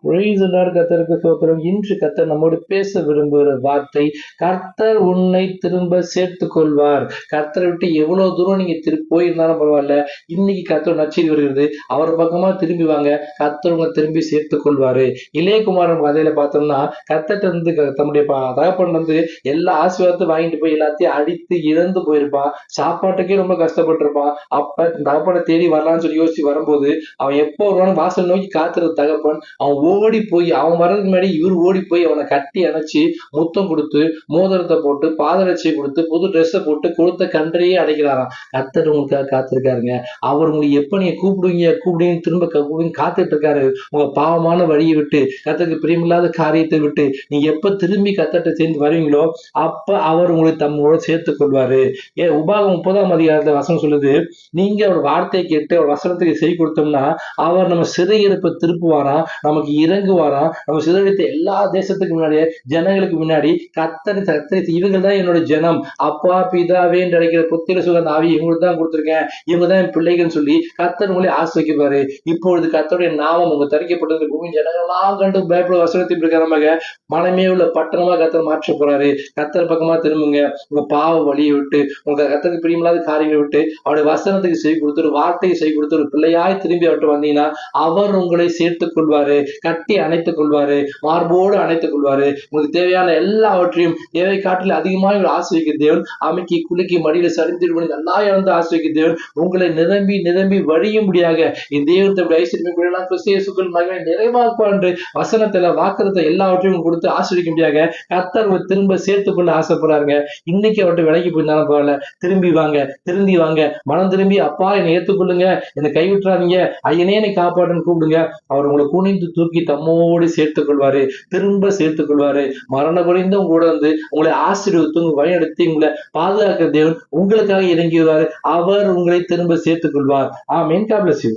Praise the Lord. கர்த்தருக்கு ஸ்தோத்திரம். இன்று கர்த்தர் நம்மோடு பேச விரும்புகிற வார்த்தை, கர்த்தர் உன்னை திரும்ப சேர்த்துக் கொள்வார். கர்த்தரை விட்டு எவ்வளவு தூரம் நீங்க போயிருந்தாலும் பரவாயில்ல, இன்னைக்கு கர்த்தர் நற்செய்தி வருகிறது. அவர் பக்கமா திரும்பி வாங்க, கர்த்தர் உங்களை திரும்பி சேர்த்துக் கொள்வாரு. இளையகுமாரன் கதையில பார்த்தோம்னா, கர்த்தர்ட்ட இருந்து தம்முடைய தகப்பன் வந்து எல்லா ஆசீர்வாதத்தையும் வாங்கிட்டு போய் எல்லாத்தையும் அடித்து இழந்து போயிருப்பான். சாப்பாட்டுக்கே ரொம்ப கஷ்டப்பட்டிருப்பான். அப்ப தகப்பனை தேடி வரலாம்னு சொல்லி யோசிச்சு வரும்போது, அவன் எப்போ வருவானு வாசல் நோக்கி காத்திருந்த தகப்பன் அவன் ஓடி போய், அவன் வர்றதுக்கு முன்னாடி இவர் ஓடி போய் அவனை கட்டி அணைச்சு முத்தம் கொடுத்து மோதிரத்தை போட்டு பாதரட்சியை கொடுத்து புது ட்ரெஸ்ஸை போட்டு கொடுத்த கன்றையே அடைக்கிறாராம். கர்த்தர் உங்களுக்காக காத்திருக்காருங்க. அவர் உங்களுக்கு எப்ப நீங்க கூப்பிடுவீங்க திரும்ப கூப்பிடுவீங்க காத்துட்டு இருக்காரு. உங்க பாவமான வழியை விட்டு, கர்த்தருக்கு பிரியமில்லாத காரியத்தை விட்டு நீங்க எப்ப திரும்பி கர்த்தர்ட்ட சேர்ந்து வருவீங்களோ அப்ப அவர் உங்களை தம்மோட சேர்த்துக் கொள்வாரு. உபாகம் 30ஆம் அதிகாரத்துல வசனம் சொல்லுது, நீங்க அவர் வார்த்தையை கேட்டு அவர் வசனத்துக்கு செய் கொடுத்தோம்னா அவர் நம்ம சிறையிருப்பை திருப்புவாரா, நமக்கு இறங்குவாரா, நம்ம சிதறடித்த எல்லா தேசத்துக்கு முன்னாடியே ஜனங்களுக்கு முன்னாடி கர்த்தர் இவங்க தான் என்னோட ஜனம், அப்பா பிதாவே என்று அழைக்கிற புத்திர சுகந்த ஆவி இவங்களுக்கு தான் கொடுத்திருக்கேன், இவங்க தான் என் பிள்ளைகள்னு சொல்லி கர்த்தர் உங்களை ஆசிரிப்பாரு. இப்பொழுது கர்த்தருடைய நாமம் உங்க தரிக்கப்பட்டது பூமி ஜனங்கள்லாம் கண்டு பயப்பட வசனத்தின் பிரகாரமாக மனமே உள்ள பட்டணமா கர்த்தர் மாற்ற போறாரு. கர்த்தர் பக்கமா திரும்புங்க. உங்க பாவ வழியை விட்டு, உங்க கர்த்தருக்கு பிரியமில்லாத காரியங்களை விட்டு அவருடைய வசனத்துக்கு செய் கொடுத்து, ஒரு வார்த்தையை செய் கொடுத்து, ஒரு பிள்ளையாய் திரும்பி அவர்கிட்ட வந்தீங்கன்னா அவர் உங்களை சேர்த்துக் கொள்வாரு, கட்டி அணைத்துக் கொள்வாரு, மார்போடு அணைத்துக் கொள்வாரு. உங்களுக்கு தேவையான எல்லாவற்றையும் தேவை காட்டில் அதிகமாக ஆசிரிக்க தேவன், அமைக்கி குலுக்கி மடியில சரிந்து நல்லா இழந்து ஆசிரிக்க தேவன் உங்களை நிரம்பி நிரம்பி வழியும்படியாக இந்த தேவனுடைய ஐஸ்வர்யம் கிறிஸ்தியேசுக்குள் மகிமை நிறைவாக்குவார் என்று வசனத்துல வாக்குறத எல்லாவற்றையும் கொடுத்து ஆசிரிக்கும்படியாக கர்த்தர் திரும்ப சேர்த்துக் கொள்ள ஆசைப்படுறாருங்க. இன்னைக்கு அவர்கிட்ட விலகி போயிருந்தாலும் பரவாயில்ல, திரும்பி வாங்க, திரும்பி வாங்க, மனம் திரும்பி அப்பா என்னை ஏற்றுக்கொள்ளுங்க, என்னை கைவிட்டுறாதீங்க, ஐயனே என்னை காப்பாடுன்னு கூப்பிடுங்க. அவர் உங்களை குனிந்து தூக்கி தம்மோடு சேர்த்துக் கொள்வாரு, திரும்ப சேர்த்துக் கொள்வாரு. மரண குறைந்த கூட வந்து உங்களை ஆசீர்வதித்து உங்க வழிநடத்தி உங்களை பாதுகாக்கிற தேவன் உங்களுக்காக இறங்கி வருவாரு. அவர் உங்களை திரும்ப சேர்த்துக் கொள்வார். ஆமென். God bless you.